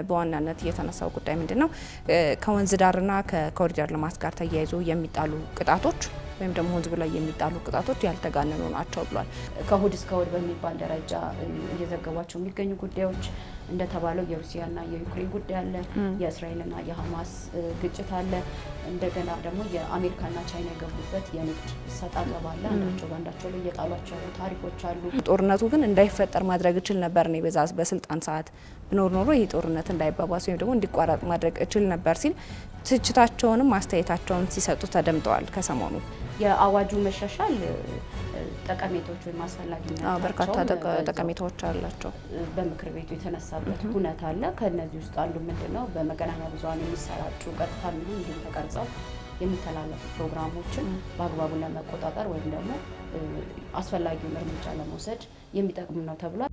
በዋናነት የተነሳው ጉዳይ ምንድነው? ከወንዝ ዳርና ከኮሪደር ልማት ጋር ተያይዞ የሚጣሉ ቅጣቶች ወይም ደግሞ ወንዝ ላይ የሚጣሉ ቅጣቶች ያልተጋነኑ ናቸው ብሏል። ከእሁድ እስከ እሁድ በሚባል ደረጃ እየዘገቧቸው የሚገኙ ጉዳዮች እንደተባለው የሩሲያና የዩክሬን ጉዳይ አለ፣ የእስራኤልና የሐማስ ግጭት አለ። እንደገና ደግሞ የአሜሪካና ቻይና የገቡበት የንግድ ሰጣ ገባ አለ። አንዳቸው ባንዳቸው ላይ የጣሏቸው ታሪፎች አሉ። ጦርነቱ ግን እንዳይፈጠር ማድረግ እችል ነበር ነው በስልጣን ሰዓት ብኖር ኖሮ ይህ ጦርነት እንዳይባባስ ወይም ደግሞ እንዲቋረጥ ማድረግ እችል ነበር ሲል ትችታቸውንም አስተያየታቸውን ሲሰጡ ተደምጠዋል። ከሰሞኑ የአዋጁ መሻሻል ጠቀሜታዎች ወይም አስፈላጊነታቸው በርካታ ጠቀሜታዎች አላቸው። በምክር ቤቱ የተነሳበት ሁኔታ አለ። ከነዚህ ውስጥ አንዱ ምንድነው? በመገናኛ ብዙኃን የሚሰራጩ ቀጥታ እንዲሁም ተቀርጸው የሚተላለፉ ፕሮግራሞችን በአግባቡ ለመቆጣጠር ወይም ደግሞ አስፈላጊውን እርምጃ ለመውሰድ የሚጠቅም ነው ተብሏል።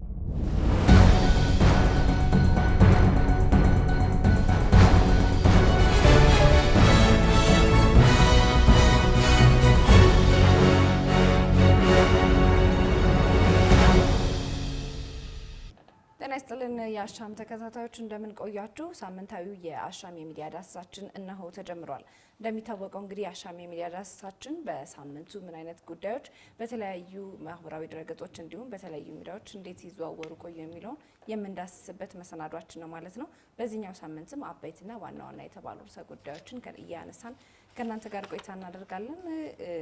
ጤና ይስጥልን የአሻም ተከታታዮች እንደምን ቆያችሁ? ሳምንታዊው የአሻም የሚዲያ ዳሰሳችን እነሆ ተጀምሯል። እንደሚታወቀው እንግዲህ የአሻም የሚዲያ ዳሰሳችን በሳምንቱ ምን አይነት ጉዳዮች በተለያዩ ማህበራዊ ድረገጾች እንዲሁም በተለያዩ ሚዲያዎች እንዴት ሲዘዋወሩ ቆዩ የሚለውን የምንዳስስበት መሰናዷችን ነው ማለት ነው። በዚህኛው ሳምንትም አበይትና ዋና ዋና የተባሉ ርዕሰ ጉዳዮችን እያነሳን ከእናንተ ጋር ቆይታ እናደርጋለን።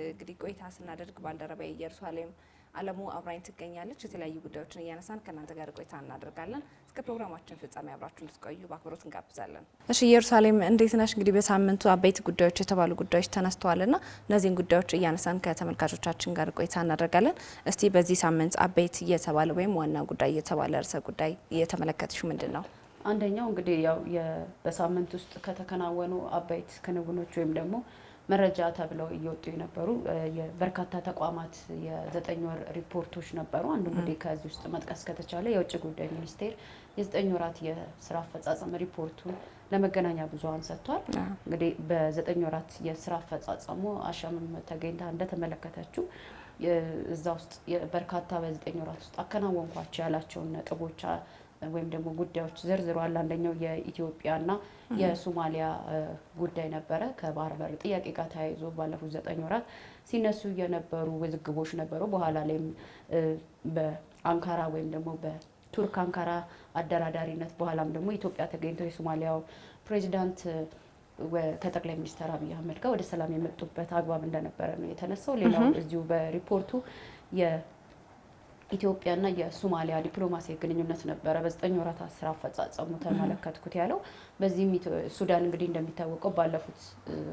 እንግዲህ ቆይታ ስናደርግ ባልደረባዬ ኢየሩሳሌም አለሙ አብራኝ ትገኛለች። የተለያዩ ጉዳዮችን እያነሳን ከእናንተ ጋር ቆይታ እናደርጋለን። እስከ ፕሮግራማችን ፍጻሜ አብራችሁ እንድትቆዩ በአክብሮት እንጋብዛለን። እሺ ኢየሩሳሌም እንዴት ነሽ? እንግዲህ በሳምንቱ አበይት ጉዳዮች የተባሉ ጉዳዮች ተነስተዋልና እነዚህን ጉዳዮች እያነሳን ከተመልካቾቻችን ጋር ቆይታ እናደርጋለን። እስቲ በዚህ ሳምንት አበይት እየተባለ ወይም ዋና ጉዳይ እየተባለ ርዕሰ ጉዳይ እየተመለከትሽ ምንድን ነው? አንደኛው እንግዲህ ያው በሳምንት ውስጥ ከተከናወኑ አበይት ክንውኖች ወይም ደግሞ መረጃ ተብለው እየወጡ የነበሩ በርካታ ተቋማት የ9 ወር ሪፖርቶች ነበሩ። አንዱ እንግዲህ ከዚህ ውስጥ መጥቀስ ከተቻለ የውጭ ጉዳይ ሚኒስቴር የ9 ወራት የስራ አፈጻጸም ሪፖርቱን ለመገናኛ ብዙኃን ሰጥቷል። እንግዲህ በ9 ወራት የስራ አፈጻጸሙ አሻምም ተገኝታ እንደተመለከተችው እዛ ውስጥ በርካታ በ9 ወራት ውስጥ አከናወንኳቸው ያላቸውን ነጥቦች ወይም ደግሞ ጉዳዮች ዘርዝሯል። አንደኛው የኢትዮጵያና የሶማሊያ ጉዳይ ነበረ። ከባህር በር ጥያቄ ጋር ተያይዞ ባለፉት 9 ወራት ሲነሱ የነበሩ ውዝግቦች ነበሩ። በኋላ ላይም በአንካራ ወይም ደግሞ በቱርክ አንካራ አደራዳሪነት በኋላም ደግሞ ኢትዮጵያ ተገኝተው የሶማሊያው ፕሬዚዳንት ከጠቅላይ ሚኒስትር አብይ አህመድ ጋር ወደ ሰላም የመጡበት አግባብ እንደነበረ ነው የተነሳው። ሌላው እዚሁ በሪፖርቱ ኢትዮጵያና የሶማሊያ ዲፕሎማሲያዊ ግንኙነት ነበረ በ9 ወራት ስራ አፈጻጸሙ ተመለከትኩት ያለው። በዚህም ሱዳን እንግዲህ እንደሚታወቀው ባለፉት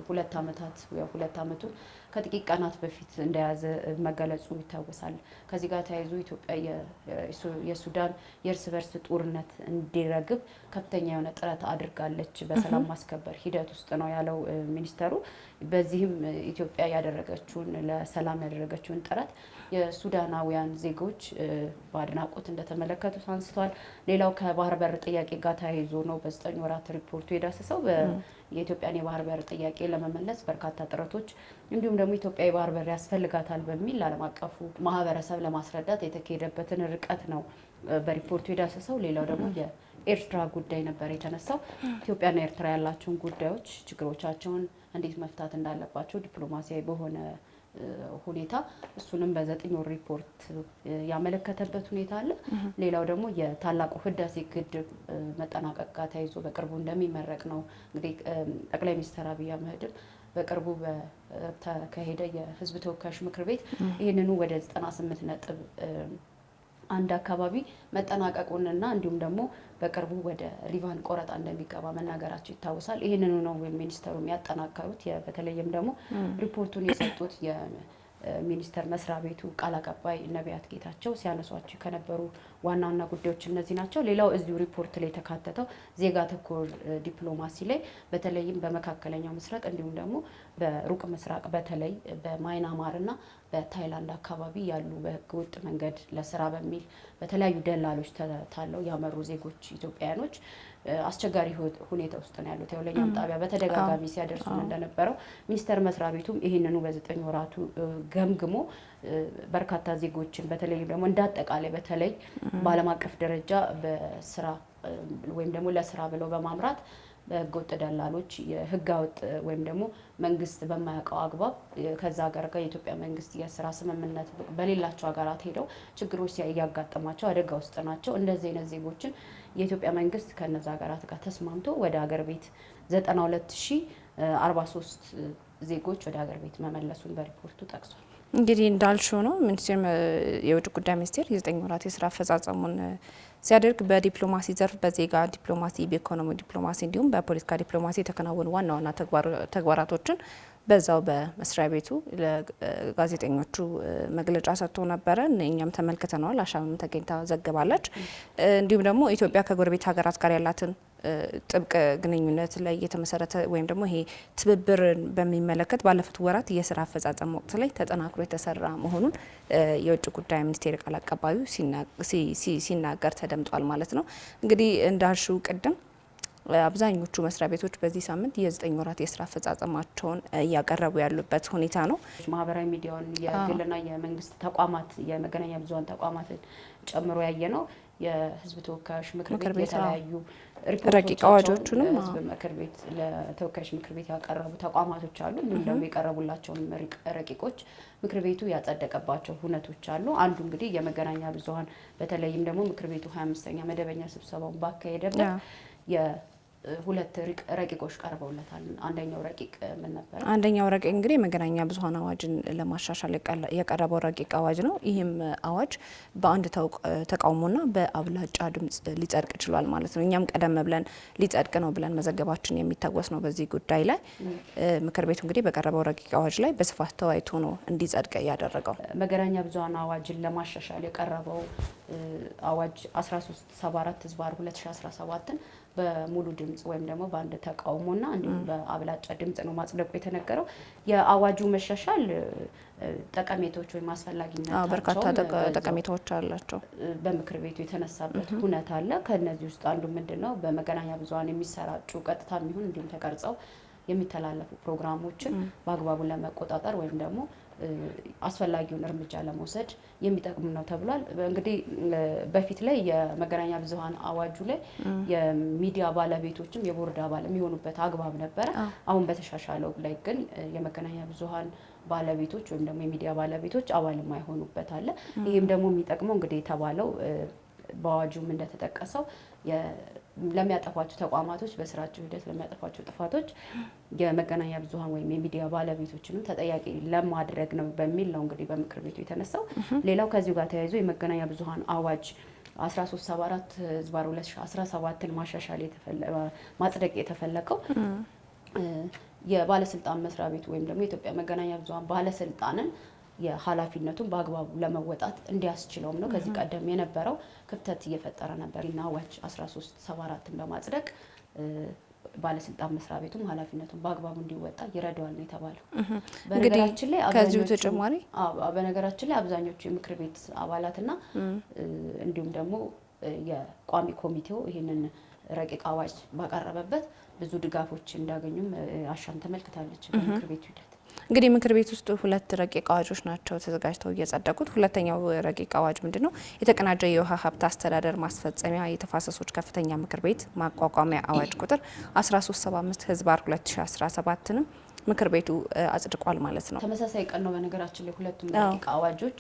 2 ዓመታት ወይ 2 ዓመቱ ከጥቂት ቀናት በፊት እንደያዘ መገለጹ ይታወሳል። ከዚህ ጋር ተያይዞ ኢትዮጵያ የሱዳን የእርስ በርስ ጦርነት እንዲረግብ ከፍተኛ የሆነ ጥረት አድርጋለች በሰላም ማስከበር ሂደት ውስጥ ነው ያለው ሚኒስተሩ። በዚህም ኢትዮጵያ ያደረገችውን ለሰላም ያደረገችውን ጥረት የሱዳናውያን ዜጎች በአድናቆት እንደተመለከቱት አንስተዋል። ሌላው ከባህር በር ጥያቄ ጋር ተያይዞ ነው በ9 ወራት ሪፖርቱ የዳሰሰው። የኢትዮጵያን የባህር በር ጥያቄ ለመመለስ በርካታ ጥረቶች እንዲሁም ደግሞ ኢትዮጵያ የባህር በር ያስፈልጋታል በሚል ዓለም አቀፉ ማህበረሰብ ለማስረዳት የተካሄደበትን ርቀት ነው በሪፖርቱ የዳሰሰው። ሌላው ደግሞ የኤርትራ ጉዳይ ነበር የተነሳው። ኢትዮጵያና ኤርትራ ያላቸውን ጉዳዮች ችግሮቻቸውን እንዴት መፍታት እንዳለባቸው ዲፕሎማሲያዊ በሆነ ሁኔታ እሱንም በ9 ወር ሪፖርት ያመለከተበት ሁኔታ አለ። ሌላው ደግሞ የታላቁ ህዳሴ ግድብ መጠናቀቅ ጋር ተያይዞ በቅርቡ እንደሚመረቅ ነው። እንግዲህ ጠቅላይ ሚኒስትር አብይ አህመድ በቅርቡ በተካሄደ የህዝብ ተወካዮች ምክር ቤት ይህንኑ ወደ 98 ነጥብ አንድ አካባቢ መጠናቀቁንና እንዲሁም ደግሞ በቅርቡ ወደ ሪቫን ቆረጣ እንደሚገባ መናገራቸው ይታወሳል። ይህንኑ ነው ሚኒስተሩ ያጠናከሩት። በተለይም ደግሞ ሪፖርቱን የሰጡት የሚኒስተር መስሪያ ቤቱ ቃል አቀባይ ነቢያት ጌታቸው ሲያነሷቸው ከነበሩ ዋና ዋና ጉዳዮች እነዚህ ናቸው። ሌላው እዚሁ ሪፖርት ላይ የተካተተው ዜጋ ተኮር ዲፕሎማሲ ላይ በተለይም በመካከለኛው ምስራቅ እንዲሁም ደግሞ በሩቅ ምስራቅ በተለይ በማይናማርና በታይላንድ አካባቢ ያሉ በህገወጥ መንገድ ለስራ በሚል በተለያዩ ደላሎች ታለው ያመሩ ዜጎች ኢትዮጵያውያኖች አስቸጋሪ ሁኔታ ውስጥ ነው ያሉት። የወለኛም ጣቢያ በተደጋጋሚ ሲያደርሱ እንደነበረው ሚኒስተር መስሪያ ቤቱም ይሄንኑ በ9 ወራቱ ገምግሞ በርካታ ዜጎችን በተለይ ደግሞ እንዳጠቃላይ በተለይ በዓለም አቀፍ ደረጃ በስራ ወይም ደግሞ ለስራ ብለው በማምራት በህገወጥ ደላሎች የህገወጥ ወይም ደግሞ መንግስት በማያውቀው አግባብ ከዛ ሀገር ጋር የኢትዮጵያ መንግስት የስራ ስምምነት በሌላቸው ሀገራት ሄደው ችግሮች ያጋጠማቸው አደጋ ውስጥ ናቸው። እንደዚህ አይነት ዜጎችን የኢትዮጵያ መንግስት ከነዛ ሀገራት ጋር ተስማምቶ ወደ ሀገር ቤት 92043 ዜጎች ወደ ሀገር ቤት መመለሱን በሪፖርቱ ጠቅሷል። እንግዲህ እንዳልሽው ነው ሚኒስቴር የውጭ ጉዳይ ሚኒስቴር የ9 ወራት የስራ አፈጻጸሙን ሲያደርግ በዲፕሎማሲ ዘርፍ በዜጋ ዲፕሎማሲ፣ በኢኮኖሚ ዲፕሎማሲ እንዲሁም በፖለቲካ ዲፕሎማሲ የተከናወኑ ዋና ዋና ተግባራቶችን በዛው በመስሪያ ቤቱ ለጋዜጠኞቹ መግለጫ ሰጥቶ ነበረ። እኛም ተመልክተነዋል። አሻምም ተገኝታ ዘግባለች። እንዲሁም ደግሞ ኢትዮጵያ ከጎረቤት ሀገራት ጋር ያላትን ጥብቅ ግንኙነት ላይ የተመሰረተ ወይም ደግሞ ይሄ ትብብር በሚመለከት ባለፉት ወራት የስራ አፈጻጸም ወቅት ላይ ተጠናክሮ የተሰራ መሆኑን የውጭ ጉዳይ ሚኒስቴር ቃል አቀባዩ ሲናገር ተደምጧል ማለት ነው። እንግዲህ እንዳልሽው ቅድም አብዛኞቹ መስሪያ ቤቶች በዚህ ሳምንት የ9 ወራት የስራ አፈጻጸማቸውን እያቀረቡ ያሉበት ሁኔታ ነው። ማህበራዊ ሚዲያውን የግልና የመንግስት ተቋማት የመገናኛ ብዙሃን ተቋማትን ጨምሮ ያየ ነው። የህዝብ ተወካዮች ምክር ቤት የተለያዩ ረቂቅ አዋጆቹንም ህዝብ ምክር ቤት ለተወካዮች ምክር ቤት ያቀረቡ ተቋማቶች አሉ። እንዲሁም ደግሞ የቀረቡላቸውን ረቂቆች ምክር ቤቱ ያጸደቀባቸው ሁነቶች አሉ። አንዱ እንግዲህ የመገናኛ ብዙሃን በተለይም ደግሞ ምክር ቤቱ 25ኛ መደበኛ ስብሰባውን ባካሄደበት ሁለት ረቂቆች ቀርበውለታል። አንደኛው ረቂቅ ምን ነበር? አንደኛው ረቂቅ እንግዲህ የመገናኛ ብዙሃን አዋጅን ለማሻሻል የቀረበው ረቂቅ አዋጅ ነው። ይህም አዋጅ በአንድ ተቃውሞና በአብላጫ ድምጽ ሊጸድቅ ችሏል ማለት ነው። እኛም ቀደም ብለን ሊጸድቅ ነው ብለን መዘገባችን የሚታወስ ነው። በዚህ ጉዳይ ላይ ምክር ቤቱ እንግዲህ በቀረበው ረቂቅ አዋጅ ላይ በስፋት ተወያይቶ ነው እንዲጸድቅ ያደረገው። መገናኛ ብዙሃን አዋጅን ለማሻሻል የቀረበው አዋጅ 1374/2017ን በሙሉ ድምጽ ወይም ደግሞ በአንድ ተቃውሞና እንዲሁም በአብላጫ ድምጽ ነው ማጽደቁ የተነገረው። የአዋጁ መሻሻል ጠቀሜታዎች ወይም አስፈላጊነታቸው በርካታ ጠቀሜታዎች አላቸው። በምክር ቤቱ የተነሳበት ሁነት አለ። ከነዚህ ውስጥ አንዱ ምንድነው? በመገናኛ ብዙሃን የሚሰራጩ ቀጥታ የሚሆን እንዲሁም ተቀርጸው የሚተላለፉ ፕሮግራሞችን በአግባቡ ለመቆጣጠር ወይም ደግሞ አስፈላጊውን እርምጃ ለመውሰድ የሚጠቅም ነው ተብሏል። እንግዲህ በፊት ላይ የመገናኛ ብዙሃን አዋጁ ላይ የሚዲያ ባለቤቶችም የቦርድ አባል የሚሆኑበት አግባብ ነበረ። አሁን በተሻሻለው ላይ ግን የመገናኛ ብዙሃን ባለቤቶች ወይም ደግሞ የሚዲያ ባለቤቶች አባል የማይሆኑበት አለ። ይህም ደግሞ የሚጠቅመው እንግዲህ የተባለው በአዋጁም እንደተጠቀሰው ለሚያጠፏቸው ተቋማቶች በስራቸው ሂደት ለሚያጠፏቸው ጥፋቶች የመገናኛ ብዙሃን ወይም የሚዲያ ባለቤቶችንም ተጠያቂ ለማድረግ ነው በሚል ነው እንግዲህ በምክር ቤቱ የተነሳው። ሌላው ከዚሁ ጋር ተያይዞ የመገናኛ ብዙሃን አዋጅ 1374/2017ን ማሻሻል ማጽደቅ የተፈለገው የባለስልጣን መስሪያ ቤቱ ወይም ደግሞ የኢትዮጵያ መገናኛ ብዙሃን ባለስልጣንን የኃላፊነቱን በአግባቡ ለመወጣት እንዲያስችለውም ነው። ከዚህ ቀደም የነበረው ክፍተት እየፈጠረ ነበር እና አዋጅ 1374ን በማጽደቅ ባለስልጣን መስሪያ ቤቱም ኃላፊነቱን በአግባቡ እንዲወጣ ይረዳዋል ነው የተባለው። በነገራችን ላይ ከዚሁ ተጨማሪ በነገራችን ላይ አብዛኞቹ የምክር ቤት አባላትና እንዲሁም ደግሞ የቋሚ ኮሚቴው ይህንን ረቂቅ አዋጅ ባቀረበበት ብዙ ድጋፎች እንዳገኙም አሻም ተመልክታለች። በምክር ቤቱ ሂደት እንግዲህ ምክር ቤት ውስጥ ሁለት ረቂቅ አዋጆች ናቸው ተዘጋጅተው እየጸደቁት። ሁለተኛው ረቂቅ አዋጅ ምንድነው? የተቀናጀ የውሃ ሀብት አስተዳደር ማስፈጸሚያ የተፋሰሶች ከፍተኛ ምክር ቤት ማቋቋሚያ አዋጅ ቁጥር 1375/2017ንም ምክር ቤቱ አጽድቋል ማለት ነው። ተመሳሳይ ቀን ነው በነገራችን ላይ ሁለቱም ረቂቅ አዋጆች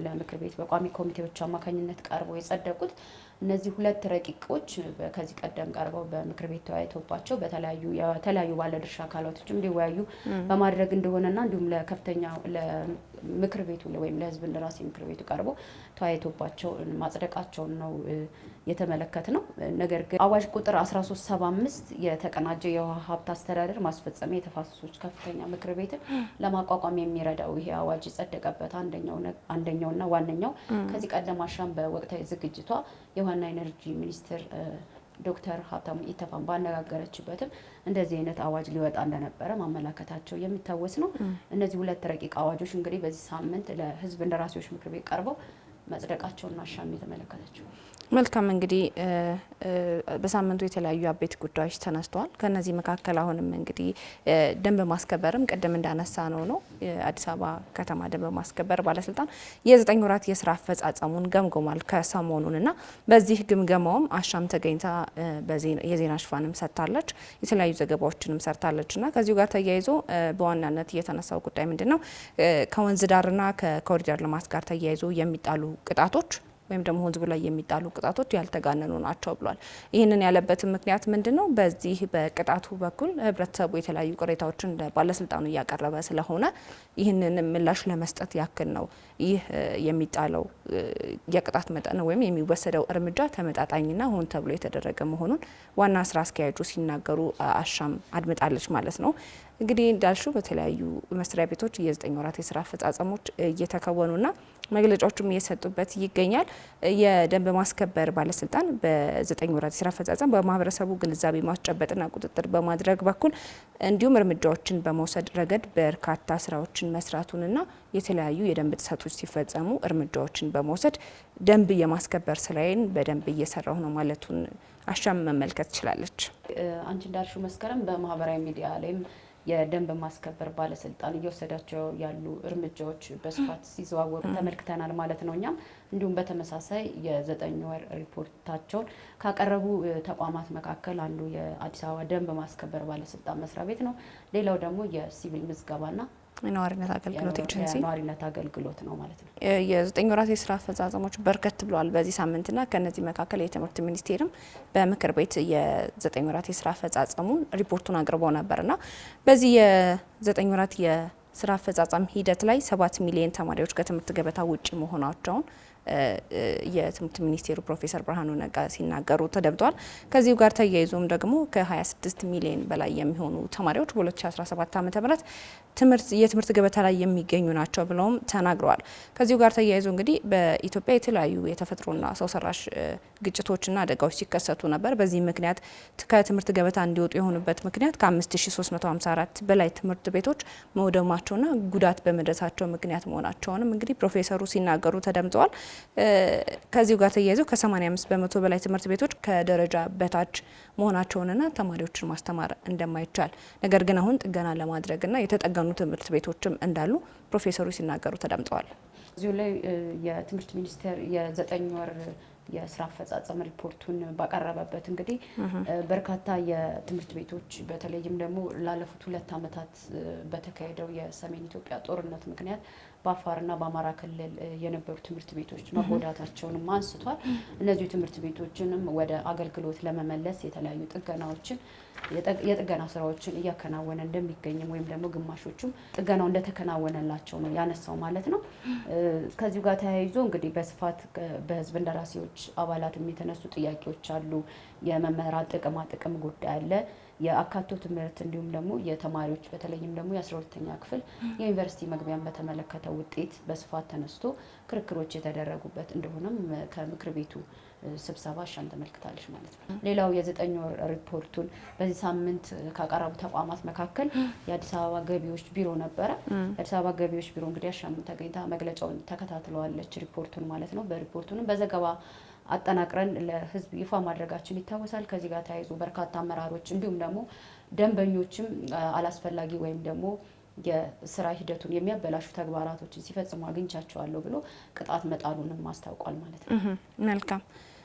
ለምክር ቤት በቋሚ ኮሚቴዎች አማካኝነት ቀርበው የጸደቁት። እነዚህ ሁለት ረቂቆች ከዚህ ቀደም ቀርበው በምክር ቤት ተወያይቶባቸው የተለያዩ ባለድርሻ አካላቶችም እንዲወያዩ በማድረግ እንደሆነና እንዲሁም ለከፍተኛ ለምክር ቤቱ ወይም ለሕዝብ እንደራሴ ምክር ቤቱ ቀርቦ ተወያይቶባቸው ማጽደቃቸውን ነው የተመለከት ነው። ነገር ግን አዋጅ ቁጥር 1375 የተቀናጀ የውሃ ሀብት አስተዳደር ማስፈጸሚያ የተፋሰሶች ከፍተኛ ምክር ቤትን ለማቋቋም የሚረዳው ይሄ አዋጅ የጸደቀበት አንደኛውና ዋነኛው ከዚህ ቀደም አሻም በወቅታዊ ዝግጅቷ የውሃና ኢነርጂ ሚኒስትር ዶክተር ሀብታሙ ኢተፋን ባነጋገረችበትም እንደዚህ አይነት አዋጅ ሊወጣ እንደነበረ ማመላከታቸው የሚታወስ ነው። እነዚህ ሁለት ረቂቅ አዋጆች እንግዲህ በዚህ ሳምንት ለሕዝብ እንደራሴዎች ምክር ቤት ቀርበው መጽደቃቸውን አሻም የተመለከተችው። መልካም እንግዲህ በሳምንቱ የተለያዩ አበይት ጉዳዮች ተነስተዋል። ከነዚህ መካከል አሁንም እንግዲህ ደንብ ማስከበርም ቅድም እንዳነሳ ነው የአዲስ አበባ ከተማ ደንብ ማስከበር ባለስልጣን የ9 ወራት የስራ አፈጻጸሙን ገምግሟል ከሰሞኑንና በዚህ ግምገማውም አሻም ተገኝታ የዜና ሽፋንም ሰጥታለች፣ የተለያዩ ዘገባዎችንም ሰርታለችና ከዚሁ ጋር ተያይዞ በዋናነት የተነሳው ጉዳይ ምንድነው ከወንዝ ዳርና ከኮሪደር ልማት ጋር ተያይዞ የሚጣሉ ቅጣቶች ወይም ደግሞ ህዝቡ ላይ የሚጣሉ ቅጣቶች ያልተጋነኑ ናቸው ብሏል። ይህንን ያለበትን ምክንያት ምንድነው? በዚህ በቅጣቱ በኩል ህብረተሰቡ የተለያዩ ቅሬታዎችን ባለስልጣኑ እያቀረበ ስለሆነ ይህንን ምላሽ ለመስጠት ያክል ነው ይህ የሚጣለው የቅጣት መጠን ወይም የሚወሰደው እርምጃ ተመጣጣኝና ሆን ተብሎ የተደረገ መሆኑን ዋና ስራ አስኪያጁ ሲናገሩ አሻም አድምጣለች ማለት ነው። እንግዲህ እንዳልሹ በተለያዩ መስሪያ ቤቶች የ9 ወራት የስራ አፈጻጸሞች እየተከወኑና መግለጫዎችም እየሰጡበት ይገኛል። የደንብ ማስከበር ባለስልጣን በ9 ወራት የስራ አፈጻጸም በማህበረሰቡ ግንዛቤ ማስጨበጥና ቁጥጥር በማድረግ በኩል እንዲሁም እርምጃዎችን በመውሰድ ረገድ በርካታ ስራዎችን መስራቱንና የተለያዩ የደንብ ጥሰቶች ሲፈጸሙ እርምጃዎችን በመውሰድ ደንብ የማስከበር ስራዬን በደንብ እየሰራሁ ነው ማለቱን አሻም መመልከት ትችላለች። አንቺ እንዳልሹ መስከረም በማህበራዊ ሚዲያ ላይም የደንብ ማስከበር ባለስልጣን እየወሰዳቸው ያሉ እርምጃዎች በስፋት ሲዘዋወሩ ተመልክተናል ማለት ነው። እኛም እንዲሁም በተመሳሳይ የ9 ወር ሪፖርታቸውን ካቀረቡ ተቋማት መካከል አንዱ የአዲስ አበባ ደንብ ማስከበር ባለስልጣን መስሪያ ቤት ነው። ሌላው ደግሞ የሲቪል ምዝገባና የነዋሪነት አገልግሎት ኤጀንሲ የነዋሪነት አገልግሎት ነው ማለት ነው። የ9 ወራት የስራ አፈጻጸሞች በርከት ብለዋል በዚህ ሳምንትና ከነዚህ መካከል የትምህርት ሚኒስቴርም በምክር ቤት የ9 ወራት የስራ አፈጻጸሙን ሪፖርቱን አቅርቦ ነበርና በዚህ የ9 ወራት የስራ አፈጻጸም ሂደት ላይ 7 ሚሊዮን ተማሪዎች ከትምህርት ገበታ ውጭ መሆናቸውን የትምህርት ሚኒስቴሩ ፕሮፌሰር ብርሃኑ ነጋ ሲናገሩ ተደምጧል። ከዚሁ ጋር ተያይዞም ደግሞ ከ26 ሚሊዮን በላይ የሚሆኑ ተማሪዎች በ2017 ዓ.ም የትምህርት ገበታ ላይ የሚገኙ ናቸው ብለውም ተናግረዋል። ከዚሁ ጋር ተያይዞ እንግዲህ በኢትዮጵያ የተለያዩ የተፈጥሮና ሰው ሰራሽ ግጭቶችና አደጋዎች ሲከሰቱ ነበር። በዚህ ምክንያት ከትምህርት ገበታ እንዲወጡ የሆኑበት ምክንያት ከ5354 በላይ ትምህርት ቤቶች መውደማቸውና ጉዳት በመድረሳቸው ምክንያት መሆናቸውንም እንግዲህ ፕሮፌሰሩ ሲናገሩ ተደምጠዋል። ከዚሁ ጋር ተያይዞ ከ85 በመቶ በላይ ትምህርት ቤቶች ከደረጃ በታች መሆናቸውንና ተማሪዎችን ማስተማር እንደማይቻል ነገር ግን አሁን ጥገና ለማድረግና የተጠገኑ ትምህርት ቤቶችም እንዳሉ ፕሮፌሰሩ ሲናገሩ ተደምጠዋል። እዚሁ ላይ የትምህርት ሚኒስቴር የ9 ወር የስራ አፈጻጸም ሪፖርቱን ባቀረበበት እንግዲህ በርካታ የትምህርት ቤቶች በተለይም ደግሞ ላለፉት 2 ዓመታት በተካሄደው የሰሜን ኢትዮጵያ ጦርነት ምክንያት በአፋርና በአማራ ክልል የነበሩ ትምህርት ቤቶች መጎዳታቸውንም አንስቷል። እነዚህ ትምህርት ቤቶችንም ወደ አገልግሎት ለመመለስ የተለያዩ ጥገናዎችን የጥገና ስራዎችን እያከናወነ እንደሚገኝም ወይም ደግሞ ግማሾቹም ጥገናው እንደተከናወነላቸው ነው ያነሳው ማለት ነው። ከዚሁ ጋር ተያይዞ እንግዲህ በስፋት በህዝብ እንደራሴዎች አባላትም የተነሱ ጥያቄዎች አሉ። የመምህራን ጥቅማ ጥቅም ጉዳይ አለ። የአካቶ ትምህርት እንዲሁም ደግሞ የተማሪዎች በተለይም ደግሞ የ12ኛ ክፍል የዩኒቨርሲቲ መግቢያን በተመለከተ ውጤት በስፋት ተነስቶ ክርክሮች የተደረጉበት እንደሆነም ከምክር ቤቱ ስብሰባ አሻም ተመልክታለች ማለት ነው። ሌላው የ9 ወር ሪፖርቱን በዚህ ሳምንት ካቀረቡ ተቋማት መካከል የአዲስ አበባ ገቢዎች ቢሮ ነበረ። የአዲስ አበባ ገቢዎች ቢሮ እንግዲህ አሻም ተገኝታ መግለጫውን ተከታትለዋለች ሪፖርቱን ማለት ነው። በሪፖርቱንም በዘገባ አጠናቅረን ለህዝብ ይፋ ማድረጋችን ይታወሳል። ከዚህ ጋር ተያይዞ በርካታ አመራሮች እንዲሁም ደግሞ ደንበኞችም አላስፈላጊ ወይም ደግሞ የስራ ሂደቱን የሚያበላሹ ተግባራቶችን ሲፈጽሙ አግኝቻቸዋለሁ ብሎ ቅጣት መጣሉንም አስታውቋል ማለት ነው። መልካም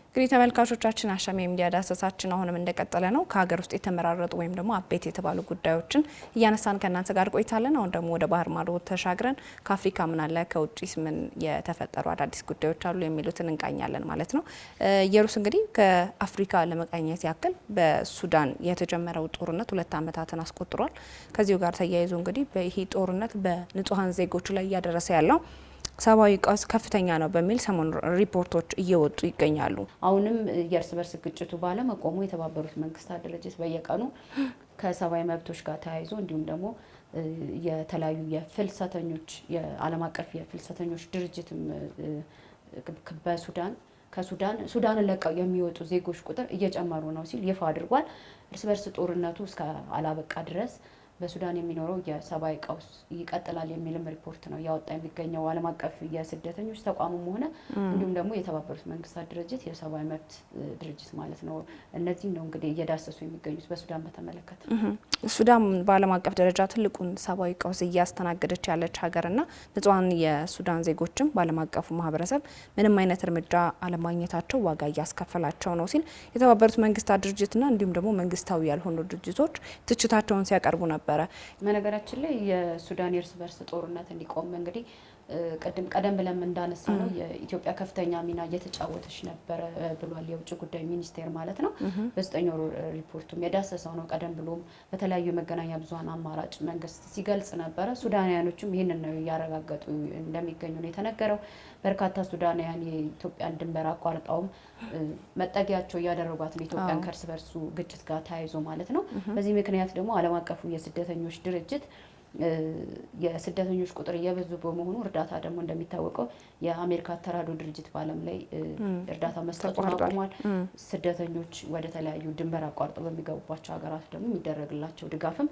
እንግዲህ ተመልካቾቻችን አሻም የሚዲያ ዳሰሳችን አሁንም እንደቀጠለ ነው። ከሀገር ውስጥ የተመራረጡ ወይም ደግሞ አበይት የተባሉ ጉዳዮችን እያነሳን ከእናንተ ጋር ቆይታለን። አሁን ደግሞ ወደ ባህር ማዶ ተሻግረን ከአፍሪካ ምን አለ ከውጭስ ምን የተፈጠሩ አዳዲስ ጉዳዮች አሉ የሚሉትን እንቃኛለን ማለት ነው። ኢየሩስ እንግዲህ ከአፍሪካ ለመቃኘት ያክል በሱዳን የተጀመረው ጦርነት 2 ዓመታትን አስቆጥሯል። ከዚሁ ጋር ተያይዞ እንግዲህ በይሄ ጦርነት በንጹሃን ዜጎች ላይ እያደረሰ ያለው ሰብአዊ ቀውስ ከፍተኛ ነው በሚል ሰሞኑን ሪፖርቶች እየወጡ ይገኛሉ። አሁንም የእርስ በርስ ግጭቱ ባለመቆሙ የተባበሩት መንግስታት ድርጅት በየቀኑ ከሰብአዊ መብቶች ጋር ተያይዞ እንዲሁም ደግሞ የተለያዩ የፍልሰተኞች የዓለም አቀፍ የፍልሰተኞች ድርጅትም ሱዳንን ለቀው የሚወጡ ዜጎች ቁጥር እየጨመሩ ነው ሲል ይፋ አድርጓል። እርስ በርስ ጦርነቱ እስከ አላበቃ ድረስ በሱዳን የሚኖረው የሰብአዊ ቀውስ ይቀጥላል የሚልም ሪፖርት ነው ያወጣ የሚገኘው ዓለም አቀፍ የስደተኞች ተቋሙም ሆነ እንዲሁም ደግሞ የተባበሩት መንግስታት ድርጅት የሰብአዊ መብት ድርጅት ማለት ነው። እነዚህ ነው እንግዲህ እየዳሰሱ የሚገኙት በሱዳን በተመለከተ። ሱዳን በዓለም አቀፍ ደረጃ ትልቁን ሰብአዊ ቀውስ እያስተናገደች ያለች ሀገርና ንጹሃን የሱዳን ዜጎችም በዓለም አቀፉ ማህበረሰብ ምንም አይነት እርምጃ አለማግኘታቸው ዋጋ እያስከፈላቸው ነው ሲል የተባበሩት መንግስታት ድርጅትና እንዲሁም ደግሞ መንግስታዊ ያልሆኑ ድርጅቶች ትችታቸውን ሲያቀርቡ ነበር። በነገራችን ላይ የሱዳን የእርስ በርስ ጦርነት እንዲቆም እንግዲህ ቀደም ብለን እንዳነሳ ነው የኢትዮጵያ ከፍተኛ ሚና እየተጫወተች ነበር ብሏል የውጭ ጉዳይ ሚኒስቴር ማለት ነው። በ9 ወር ሪፖርቱም የዳሰሰው ነው። ቀደም ብሎም በተለያዩ የመገናኛ ብዙሃን አማራጭ መንግስት ሲገልጽ ነበረ። ሱዳናውያኖችም ይህንን ነው እያረጋገጡ እንደሚገኙ ነው የተነገረው። በርካታ ሱዳናውያን የኢትዮጵያን ድንበር አቋርጠውም መጠጊያቸው እያደረጓት ነው ኢትዮጵያን ከእርስ በርሱ ግጭት ጋር ተያይዞ ማለት ነው። በዚህ ምክንያት ደግሞ ዓለም አቀፉ የስደተኞች ድርጅት የስደተኞች ቁጥር እየበዙ በመሆኑ እርዳታ ደግሞ እንደሚታወቀው የአሜሪካ ተራድኦ ድርጅት በዓለም ላይ እርዳታ መስጠቱን አቁሟል። ስደተኞች ወደ ተለያዩ ድንበር አቋርጠው በሚገቡባቸው ሀገራት ደግሞ የሚደረግላቸው ድጋፍም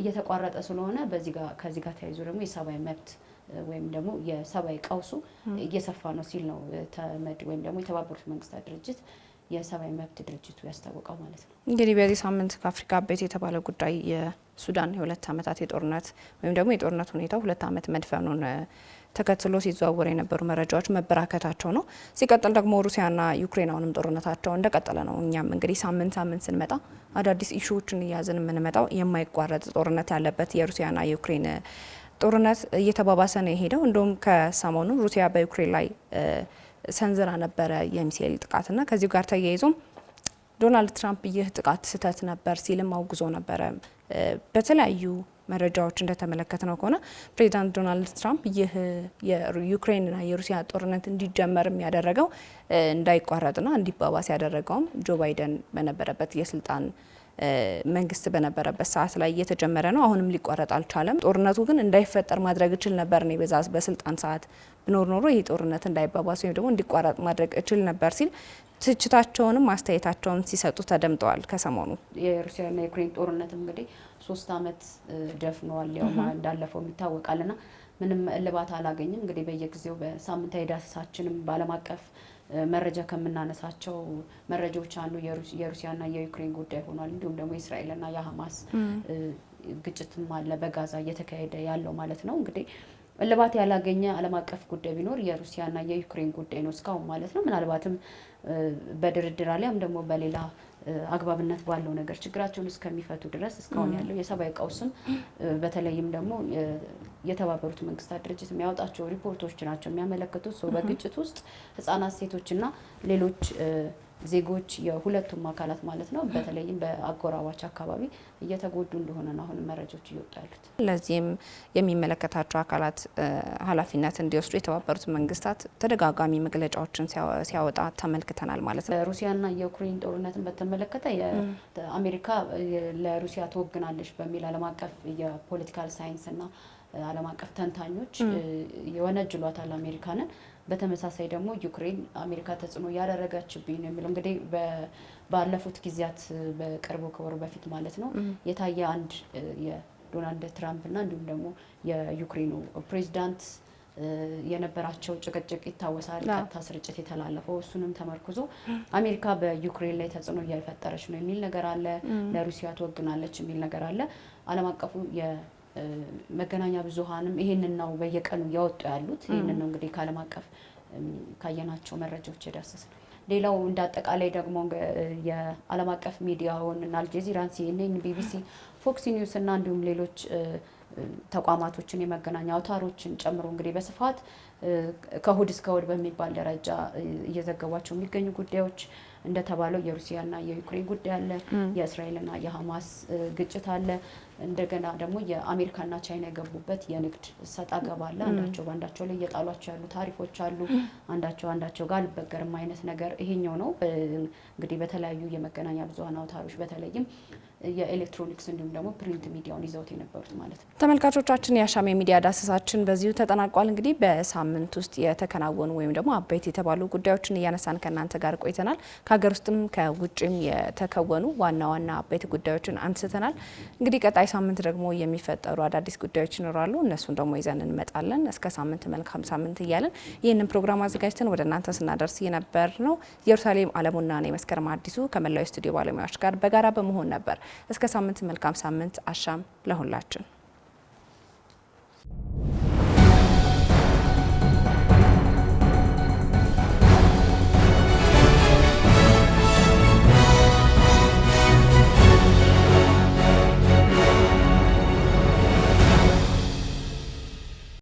እየተቋረጠ ስለሆነ ከዚህ ጋር ተያይዞ ደግሞ የሰብአዊ መብት ወይም ደግሞ የሰብአዊ ቀውሱ እየሰፋ ነው ሲል ነው ተመድ ወይም ደግሞ የተባበሩት መንግስታት ድርጅት የሰብአዊ መብት ድርጅቱ ያስታወቀው ማለት ነው። እንግዲህ በዚህ ሳምንት ከአፍሪካ ቤት የተባለ ጉዳይ የሱዳን የ2 ዓመታት የጦርነት ወይም ደግሞ የጦርነት ሁኔታው 2 ዓመት መድፈኑን ተከትሎ ሲዘዋወሩ የነበሩ መረጃዎች መበራከታቸው ነው። ሲቀጥል ደግሞ ሩሲያና ዩክሬን አሁንም ጦርነታቸው እንደቀጠለ ነው። እኛም እንግዲህ ሳምንት ስንመጣ አዳዲስ ኢሹዎችን እያዝን የምንመጣው የማይቋረጥ ጦርነት ያለበት የሩሲያና የዩክሬን ጦርነት እየተባባሰ ነው የሄደው። እንደውም ከሰሞኑ ሩሲያ በዩክሬን ላይ ሰንዝራ ነበረ የሚሳኤል ጥቃትና ከዚሁ ጋር ተያይዞም ዶናልድ ትራምፕ ይህ ጥቃት ስህተት ነበር ሲልም አውግዞ ነበረ። በተለያዩ መረጃዎች እንደተመለከትነው ከሆነ ፕሬዚዳንት ዶናልድ ትራምፕ ይህ የዩክሬንና የሩሲያ ጦርነት እንዲጀመርም ያደረገው እንዳይቋረጥና እንዲባባስ ያደረገውም ጆ ባይደን በነበረበት የስልጣን መንግስት በነበረበት ሰዓት ላይ እየተጀመረ ነው። አሁንም ሊቋረጥ አልቻለም። ጦርነቱ ግን እንዳይፈጠር ማድረግ እችል ነበር ነው በስልጣን ሰዓት ብኖር ኖሮ ይህ ጦርነት እንዳይባባስ ወይም ደግሞ እንዲቋረጥ ማድረግ እችል ነበር ሲል ትችታቸውንም አስተያየታቸውን ሲሰጡ ተደምጠዋል። ከሰሞኑ የሩሲያና የዩክሬን ጦርነት እንግዲህ 3 ዓመት ደፍኗል። ያው እንዳለፈው ይታወቃልና ምንም እልባት አላገኝም። እንግዲህ በየጊዜው በሳምንታዊ ዳሰሳችንም በዓለም አቀፍ መረጃ ከምናነሳቸው መረጃዎች አንዱ የሩሲያና የዩክሬን ጉዳይ ሆኗል። እንዲሁም ደግሞ የእስራኤልና የሐማስ ግጭትም አለ በጋዛ እየተካሄደ ያለው ማለት ነው። እንግዲህ እልባት ያላገኘ ዓለም አቀፍ ጉዳይ ቢኖር የሩሲያና የዩክሬን ጉዳይ ነው እስካሁን ማለት ነው። ምናልባትም በድርድር አሊያም ደግሞ በሌላ አግባብነት ባለው ነገር ችግራቸውን እስከሚፈቱ ድረስ እስካሁን ያለው የሰብአዊ ቀውስም በተለይም ደግሞ የተባበሩት መንግስታት ድርጅት የሚያወጣቸው ሪፖርቶች ናቸው የሚያመለክቱት በግጭት ውስጥ ህጻናት፣ ሴቶችና ሌሎች ዜጎች የሁለቱም አካላት ማለት ነው በተለይም በአጎራባች አካባቢ እየተጎዱ እንደሆነ ነው አሁን መረጃዎች እየወጡ ያሉት። ለዚህም የሚመለከታቸው አካላት ኃላፊነት እንዲወስዱ የተባበሩት መንግስታት ተደጋጋሚ መግለጫዎችን ሲያወጣ ተመልክተናል ማለት ነው። ሩሲያና የዩክሬን ጦርነትን በተመለከተ የአሜሪካ ለሩሲያ ትወግናለች በሚል ዓለም አቀፍ የፖለቲካል ሳይንስና ዓለም አቀፍ ተንታኞች የወነጅሏታል አሜሪካንን። በተመሳሳይ ደግሞ ዩክሬን አሜሪካ ተጽዕኖ ያደረገችብኝ ነው የሚለው እንግዲህ ባለፉት ጊዜያት በቅርቡ ከወር በፊት ማለት ነው የታየ አንድ የዶናልድ ትራምፕ እና እንዲሁም ደግሞ የዩክሬኑ ፕሬዚዳንት የነበራቸው ጭቅጭቅ ይታወሳል። ቀጥታ ስርጭት የተላለፈው እሱንም ተመርኩዞ አሜሪካ በዩክሬን ላይ ተጽዕኖ እየፈጠረች ነው የሚል ነገር አለ። ለሩሲያ ትወግናለች የሚል ነገር አለ። ዓለም አቀፉ መገናኛ ብዙሃንም ይሄንን ነው በየቀኑ እያወጡ ያሉት። ይሄንን ነው እንግዲህ ከዓለም አቀፍ ካየናቸው መረጃዎች የዳሰስ ነው። ሌላው እንዳጠቃላይ ደግሞ የዓለም አቀፍ ሚዲያውን እና አልጀዚራን፣ ሲኤንኤን፣ ቢቢሲ፣ ፎክስ ኒውስ እና እንዲሁም ሌሎች ተቋማቶችን የመገናኛ አውታሮችን ጨምሮ እንግዲህ በስፋት ከእሁድ እስከ እሁድ በሚባል ደረጃ እየዘገቧቸው የሚገኙ ጉዳዮች እንደተባለው የሩሲያና የዩክሬን ጉዳይ አለ፣ የእስራኤልና የሐማስ ግጭት አለ። እንደገና ደግሞ የአሜሪካና ቻይና የገቡበት የንግድ ሰጣ ገባ አለ። አንዳቸው በአንዳቸው ላይ እየጣሏቸው ያሉ ታሪፎች አሉ። አንዳቸው ጋር አልበገርም አይነት ነገር ይሄኛው ነው። እንግዲህ በተለያዩ የመገናኛ ብዙሃን አውታሮች በተለይም የኤሌክትሮኒክስ እንዲሁም ደግሞ ፕሪንት ሚዲያውን ይዘውት የነበሩት ማለት ነው። ተመልካቾቻችን የአሻም የሚዲያ ዳሰሳችን በዚሁ ተጠናቋል። እንግዲህ በሳምንት ሳምንት ውስጥ የተከናወኑ ወይም ደግሞ አበይት የተባሉ ጉዳዮችን እያነሳን ከእናንተ ጋር ቆይተናል። ከሀገር ውስጥም ከውጭም የተከወኑ ዋና ዋና አበይት ጉዳዮችን አንስተናል። እንግዲህ ቀጣይ ሳምንት ደግሞ የሚፈጠሩ አዳዲስ ጉዳዮች ይኖራሉ። እነሱን ደግሞ ይዘን እንመጣለን። እስከ ሳምንት መልካም ሳምንት እያለን ይህንን ፕሮግራም አዘጋጅተን ወደ እናንተ ስናደርስ የነበር ነው ኢየሩሳሌም አለሙና እኔ መስከረም አዲሱ ከመላው ስቱዲዮ ባለሙያዎች ጋር በጋራ በመሆን ነበር። እስከ ሳምንት መልካም ሳምንት። አሻም ለሁላችን።